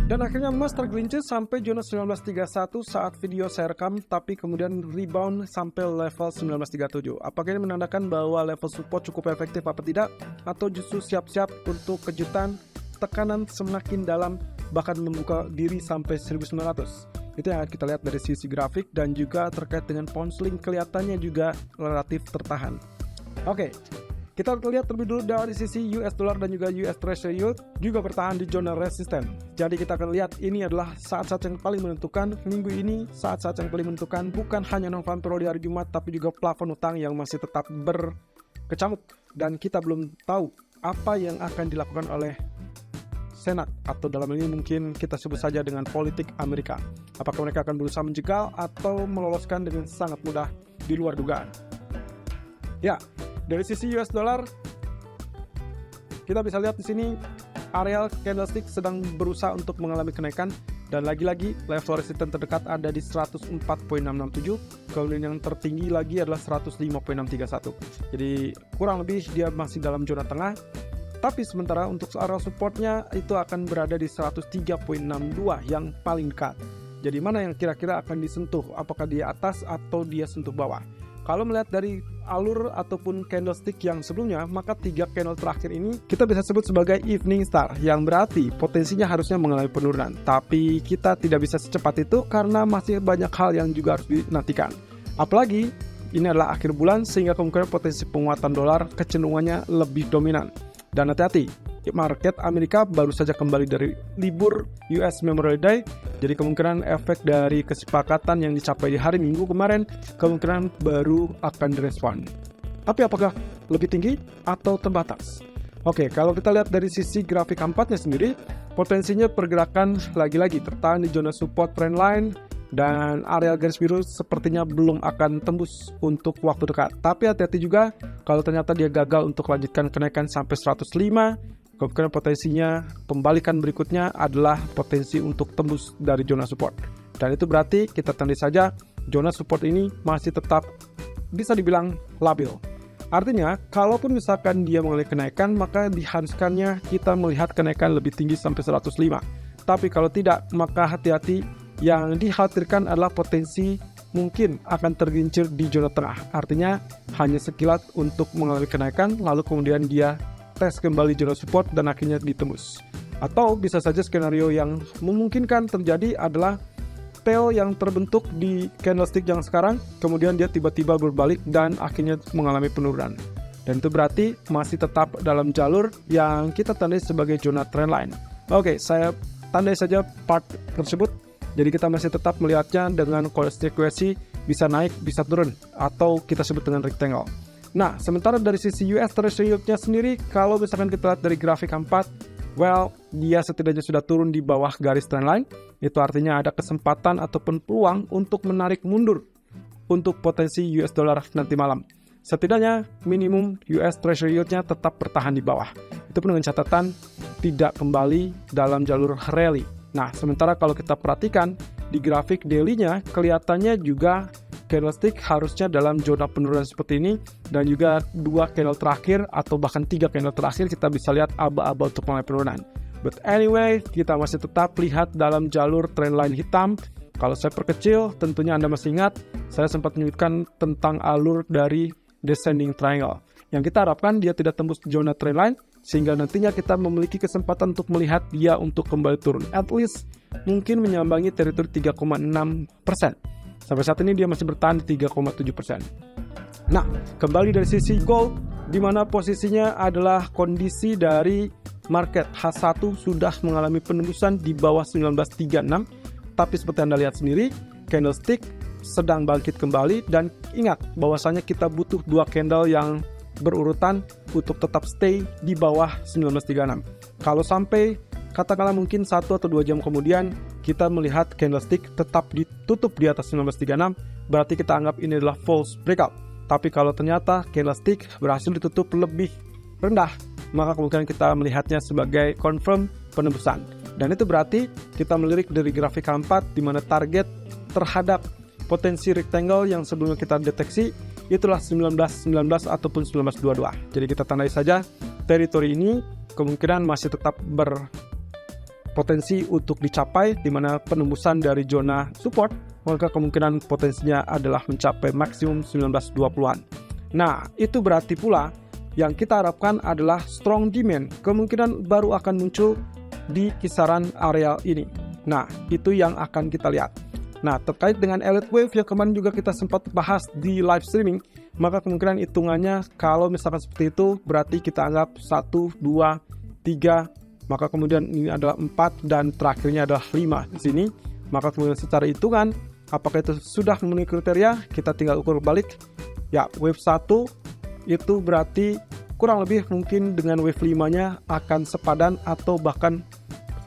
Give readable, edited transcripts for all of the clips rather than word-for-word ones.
Dan akhirnya emas tergelincir sampai zona 1931 saat video saya rekam, tapi kemudian rebound sampai level 1937. Apakah ini menandakan bahwa level support cukup efektif apa tidak? Atau justru siap-siap untuk kejutan, tekanan semakin dalam, bahkan membuka diri sampai 1900? Itu yang kita lihat dari sisi grafik, dan juga terkait dengan pound sterling kelihatannya juga relatif tertahan. Oke. Kita lihat terlebih dulu dari sisi US dollar dan juga US Treasury yield juga bertahan di zona resisten. Jadi kita akan lihat ini adalah saat-saat yang paling menentukan. Minggu ini saat-saat yang paling menentukan bukan hanya non-farm payroll di hari Jumat, tapi juga plafon utang yang masih tetap berkecamuk. Dan kita belum tahu apa yang akan dilakukan oleh Senat, atau dalam ini mungkin kita sebut saja dengan politik Amerika. Apakah mereka akan berusaha menjegal atau meloloskan dengan sangat mudah di luar dugaan? Ya. Dari sisi US dollar, kita bisa lihat di sini area candlestick sedang berusaha untuk mengalami kenaikan, dan lagi-lagi level resisten terdekat ada di 104.667, kemudian yang tertinggi lagi adalah 105.631. Jadi kurang lebih dia masih dalam zona tengah. Tapi sementara untuk area supportnya itu akan berada di 103.62 yang paling dekat. Jadi mana yang kira-kira akan disentuh? Apakah dia atas atau dia sentuh bawah? Kalau melihat dari alur ataupun candlestick yang sebelumnya, maka 3 candle terakhir ini kita bisa sebut sebagai evening star, yang berarti potensinya harusnya mengalami penurunan. Tapi kita tidak bisa secepat itu karena masih banyak hal yang juga harus dinantikan. Apalagi ini adalah akhir bulan, sehingga kemungkinan potensi penguatan dolar kecenderungannya lebih dominan. Dan hati-hati, market Amerika baru saja kembali dari libur US Memorial Day, jadi kemungkinan efek dari kesepakatan yang dicapai di hari Minggu kemarin kemungkinan baru akan direspon. Tapi apakah lebih tinggi atau terbatas? Oke, kalau kita lihat dari sisi grafik 4-nya sendiri, potensinya pergerakan lagi-lagi tertahan di zona support trendline, dan area garis biru sepertinya belum akan tembus untuk waktu dekat. Tapi hati-hati juga kalau ternyata dia gagal untuk lanjutkan kenaikan sampai 105, kemungkinan potensinya pembalikan berikutnya adalah potensi untuk tembus dari zona support. Dan itu berarti kita tandai saja zona support ini masih tetap bisa dibilang labil. Artinya, kalaupun misalkan dia mengalami kenaikan, maka diharuskannya kita melihat kenaikan lebih tinggi sampai 105. Tapi kalau tidak, maka hati-hati, yang dikhawatirkan adalah potensi mungkin akan tergelincir di zona tengah. Artinya, hanya sekilat untuk mengalami kenaikan, lalu kemudian dia tes kembali zona support dan akhirnya ditembus. Atau bisa saja skenario yang memungkinkan terjadi adalah tail yang terbentuk di candlestick yang sekarang, kemudian dia tiba-tiba berbalik dan akhirnya mengalami penurunan. Dan itu berarti masih tetap dalam jalur yang kita tandai sebagai zona trendline. Oke, saya tandai saja part tersebut. Jadi kita masih tetap melihatnya dengan konsekuensi bisa naik, bisa turun, atau kita sebut dengan rectangle. Nah, sementara dari sisi US Treasury yield-nya sendiri, kalau misalkan kita lihat dari grafik 4, well, dia setidaknya sudah turun di bawah garis trendline. Itu artinya ada kesempatan ataupun peluang untuk menarik mundur untuk potensi US dollar nanti malam. Setidaknya minimum US Treasury yield-nya tetap bertahan di bawah. Itu pun dengan catatan tidak kembali dalam jalur rally. Nah, sementara kalau kita perhatikan di grafik daily-nya, kelihatannya juga candlestick harusnya dalam zona penurunan seperti ini, dan juga 2 candle terakhir atau bahkan 3 candle terakhir kita bisa lihat aba-aba untuk mulai penurunan. But anyway, kita masih tetap lihat dalam jalur trendline hitam. Kalau saya perkecil, tentunya Anda masih ingat, saya sempat menyebutkan tentang alur dari descending triangle. Yang kita harapkan dia tidak tembus zona trendline, sehingga nantinya kita memiliki kesempatan untuk melihat dia untuk kembali turun. At least mungkin menyambangi teritori 3,6%. Sampai saat ini dia masih bertahan di 3,7%. Nah, kembali dari sisi gold, di mana posisinya adalah kondisi dari market H1 sudah mengalami penembusan di bawah 1936. Tapi seperti Anda lihat sendiri, candlestick sedang bangkit kembali, dan ingat bahwasanya kita butuh 2 candle yang berurutan untuk tetap stay di bawah 1936. Kalau sampai katakanlah mungkin 1 atau 2 jam kemudian kita melihat candlestick tetap ditutup di atas 1936, berarti kita anggap ini adalah false breakout. Tapi kalau ternyata candlestick berhasil ditutup lebih rendah, maka kemungkinan kita melihatnya sebagai confirm penembusan. Dan itu berarti kita melirik dari grafik 4 di mana target terhadap potensi rectangle yang sebelumnya kita deteksi itulah 1919 ataupun 1922. Jadi kita tandai saja teritori ini kemungkinan masih tetap potensi untuk dicapai, di mana penembusan dari zona support, maka kemungkinan potensinya adalah mencapai maksimum 1920-an. Nah, itu berarti pula yang kita harapkan adalah strong demand, kemungkinan baru akan muncul di kisaran areal ini. Nah, itu yang akan kita lihat. Nah, terkait dengan elite wave yang kemarin juga kita sempat bahas di live streaming, maka kemungkinan hitungannya kalau misalkan seperti itu, berarti kita anggap 1, 2, 3, maka kemudian ini adalah 4 dan terakhirnya adalah 5 di sini. Maka kemudian secara hitungan, apakah itu sudah memenuhi kriteria? Kita tinggal ukur balik. Ya, wave 1 itu berarti kurang lebih mungkin dengan wave 5-nya akan sepadan atau bahkan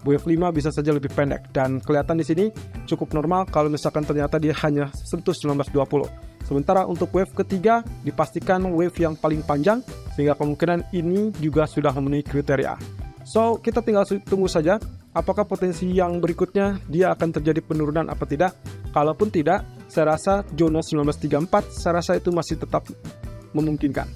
wave 5 bisa saja lebih pendek. Dan kelihatan di sini cukup normal kalau misalkan ternyata dia hanya sentuh 1920. Sementara untuk wave ketiga dipastikan wave yang paling panjang, sehingga kemungkinan ini juga sudah memenuhi kriteria. So, kita tinggal tunggu saja apakah potensi yang berikutnya dia akan terjadi penurunan apa tidak. Kalaupun tidak, saya rasa zona 1934 saya rasa itu masih tetap memungkinkan.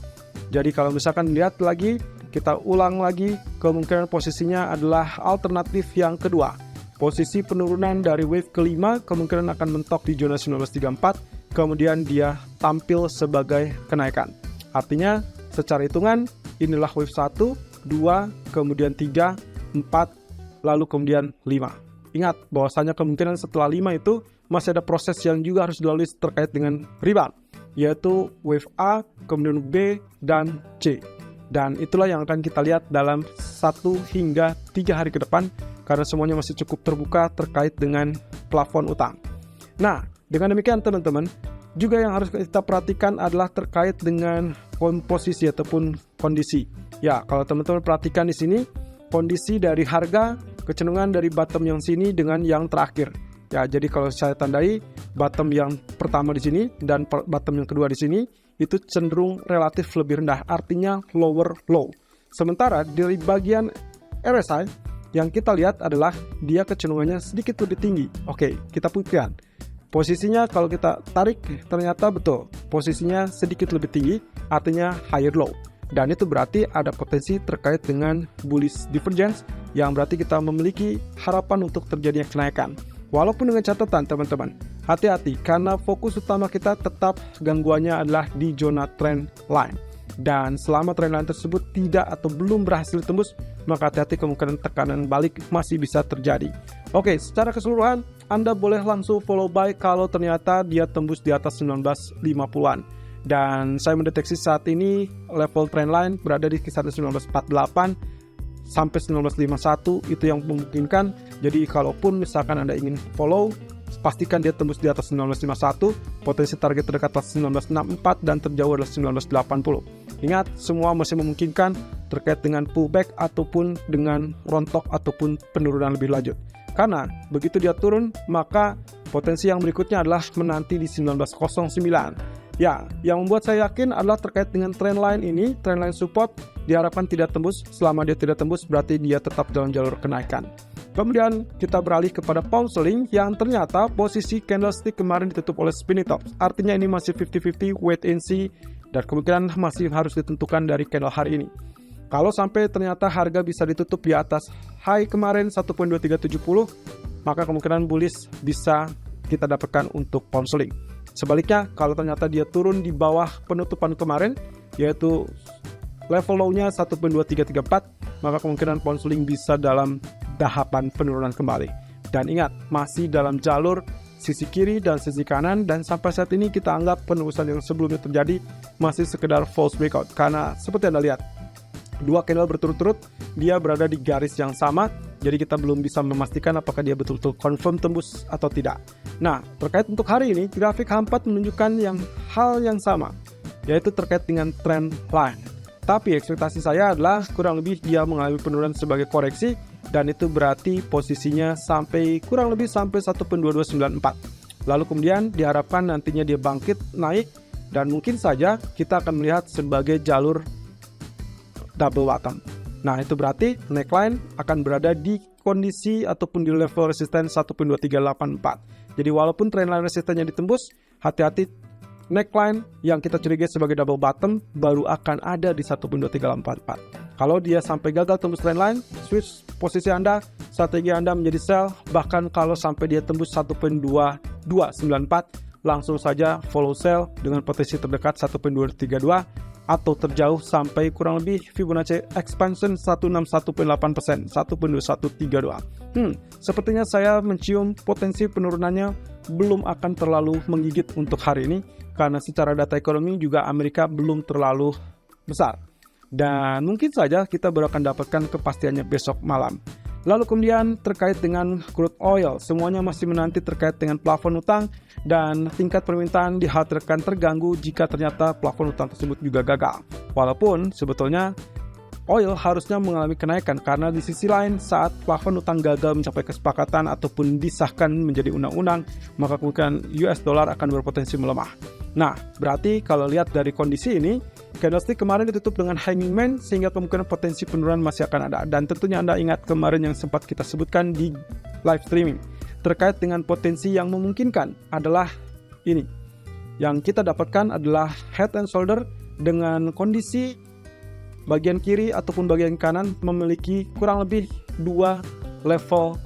Jadi kalau misalkan lihat lagi, kita ulang lagi, kemungkinan posisinya adalah alternatif yang kedua. Posisi penurunan dari wave kelima kemungkinan akan mentok di zona 1934, kemudian dia tampil sebagai kenaikan. Artinya secara hitungan inilah wave 1, 2, kemudian 3, 4, lalu kemudian 5. Ingat bahwasanya kemungkinan setelah 5 itu masih ada proses yang juga harus dilalui terkait dengan rebound, yaitu wave A, kemudian B, dan C. Dan itulah yang akan kita lihat dalam 1 hingga 3 hari ke depan, karena semuanya masih cukup terbuka terkait dengan plafon utang. Nah, dengan demikian teman-teman, juga yang harus kita perhatikan adalah terkait dengan komposisi ataupun kondisi. Ya, kalau teman-teman perhatikan di sini, kondisi dari harga, kecenderungan dari bottom yang sini dengan yang terakhir. Ya, jadi kalau saya tandai bottom yang pertama di sini dan bottom yang kedua di sini itu cenderung relatif lebih rendah, artinya lower low. Sementara dari bagian RSI yang kita lihat adalah dia kecenderungannya sedikit lebih tinggi. Oke, kita putihkan. Posisinya kalau kita tarik ternyata betul, posisinya sedikit lebih tinggi, artinya higher low. Dan itu berarti ada potensi terkait dengan bullish divergence yang berarti kita memiliki harapan untuk terjadinya kenaikan. Walaupun dengan catatan teman-teman, hati-hati karena fokus utama kita tetap gangguannya adalah di zona trend line. Dan selama trend line tersebut tidak atau belum berhasil tembus, maka hati-hati kemungkinan tekanan balik masih bisa terjadi. Oke, secara keseluruhan Anda boleh langsung follow buy kalau ternyata dia tembus di atas 1950-an. Dan saya mendeteksi saat ini level trend line berada di kisaran 1948 sampai 1951, itu yang memungkinkan. Jadi kalaupun misalkan Anda ingin follow, pastikan dia tembus di atas 1951, potensi target terdekat atas 1964 dan terjauh adalah 1980. Ingat, semua masih memungkinkan terkait dengan pullback ataupun dengan rontok ataupun penurunan lebih lanjut. Karena begitu dia turun, maka potensi yang berikutnya adalah menanti di 1909. Ya, yang membuat saya yakin adalah terkait dengan trend line ini, trend line support diharapkan tidak tembus. Selama dia tidak tembus, berarti dia tetap dalam jalur kenaikan. Kemudian kita beralih kepada pound sterling yang ternyata posisi candlestick kemarin ditutup oleh spinning tops. Artinya ini masih 50-50, wait and see, dan kemungkinan masih harus ditentukan dari candle hari ini. Kalau sampai ternyata harga bisa ditutup di atas high kemarin 1.2370, maka kemungkinan bullish bisa kita dapatkan untuk pound sterling. Sebaliknya, kalau ternyata dia turun di bawah penutupan kemarin, yaitu level low-nya 1.2334, maka kemungkinan pound sterling bisa dalam tahapan penurunan kembali. Dan ingat, masih dalam jalur sisi kiri dan sisi kanan, dan sampai saat ini kita anggap penembusan yang sebelumnya terjadi masih sekedar false breakout. Karena seperti Anda lihat, dua candle berturut-turut, dia berada di garis yang sama, jadi kita belum bisa memastikan apakah dia betul-betul confirm tembus atau tidak. Nah, terkait untuk hari ini, grafik H4 menunjukkan hal yang sama, yaitu terkait dengan trend line. Tapi ekspektasi saya adalah kurang lebih dia mengalami penurunan sebagai koreksi, dan itu berarti posisinya kurang lebih sampai 1.2294. Lalu kemudian diharapkan nantinya dia bangkit naik, dan mungkin saja kita akan melihat sebagai jalur double bottom. Nah, itu berarti neckline akan berada di kondisi ataupun di level resisten 1.2384. Jadi walaupun trendline resistennya ditembus, hati-hati neckline yang kita curigai sebagai double bottom baru akan ada di 1.2384. Kalau dia sampai gagal tembus trendline, switch posisi Anda, strategi Anda menjadi sell. Bahkan kalau sampai dia tembus 1.2294, langsung saja follow sell dengan potensi terdekat 1.232 atau terjauh sampai kurang lebih Fibonacci expansion 161.8%, 1.2132. Sepertinya saya mencium potensi penurunannya belum akan terlalu menggigit untuk hari ini karena secara data ekonomi juga Amerika belum terlalu besar. Dan mungkin saja kita baru akan dapatkan kepastiannya besok malam. Lalu kemudian terkait dengan crude oil, semuanya masih menanti terkait dengan plafon utang dan tingkat permintaan dikhawatirkan terganggu jika ternyata plafon utang tersebut juga gagal. Walaupun sebetulnya oil harusnya mengalami kenaikan karena di sisi lain saat plafon utang gagal mencapai kesepakatan ataupun disahkan menjadi undang-undang, maka kemungkinan US dollar akan berpotensi melemah. Nah, berarti kalau lihat dari kondisi ini, candlestick kemarin ditutup dengan hanging man sehingga kemungkinan potensi penurunan masih akan ada. Dan tentunya Anda ingat kemarin yang sempat kita sebutkan di live streaming terkait dengan potensi yang memungkinkan adalah ini. Yang kita dapatkan adalah head and shoulder dengan kondisi bagian kiri ataupun bagian kanan memiliki kurang lebih dua level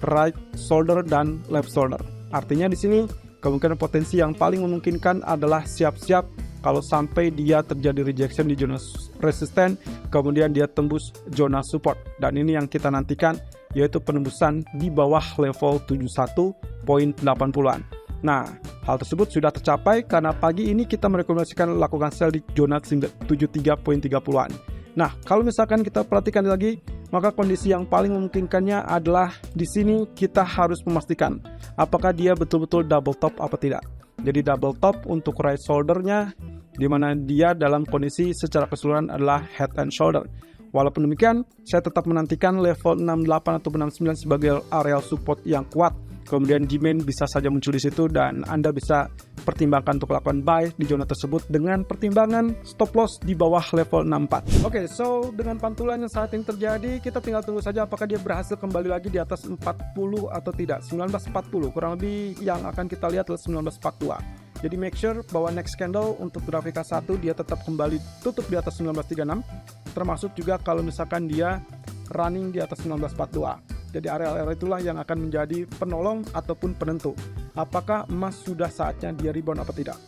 right shoulder dan left shoulder. Artinya di sini kemungkinan potensi yang paling memungkinkan adalah siap-siap kalau sampai dia terjadi rejection di zona resisten, kemudian dia tembus zona support. Dan ini yang kita nantikan, yaitu penembusan di bawah level 71.80-an. Nah, hal tersebut sudah tercapai karena pagi ini kita merekomendasikan lakukan sell di zona 73.30-an. Nah, kalau misalkan kita perhatikan lagi, maka kondisi yang paling memungkinkannya adalah di sini kita harus memastikan apakah dia betul-betul double top apa tidak. Jadi double top untuk right shoulder-nya, di mana dia dalam kondisi secara keseluruhan adalah head and shoulder. Walaupun demikian, saya tetap menantikan level 68 atau 69 sebagai area support yang kuat. Kemudian demand bisa saja muncul di situ dan Anda bisa pertimbangkan untuk melakukan buy di zona tersebut dengan pertimbangan stop loss di bawah level 64. Oke, so dengan pantulan yang saat ini terjadi, kita tinggal tunggu saja apakah dia berhasil kembali lagi di atas 40 atau tidak. 1940 kurang lebih yang akan kita lihat adalah 1942. Jadi make sure bahwa next candle untuk grafika 1 dia tetap kembali tutup di atas 1936, termasuk juga kalau misalkan dia running di atas 1942. Jadi area-area itulah yang akan menjadi penolong ataupun penentu apakah emas sudah saatnya dia rebound apa tidak.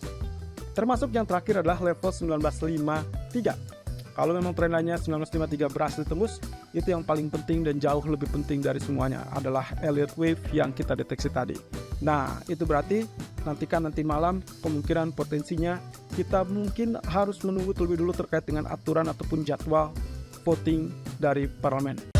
Termasuk yang terakhir adalah level 1953. Kalau memang trendline-nya 1953 berhasil tembus, itu yang paling penting dan jauh lebih penting dari semuanya adalah Elliott Wave yang kita deteksi tadi. Nah, itu berarti nantikan nanti malam kemungkinan potensinya kita mungkin harus menunggu terlebih dulu terkait dengan aturan ataupun jadwal voting dari parlemen.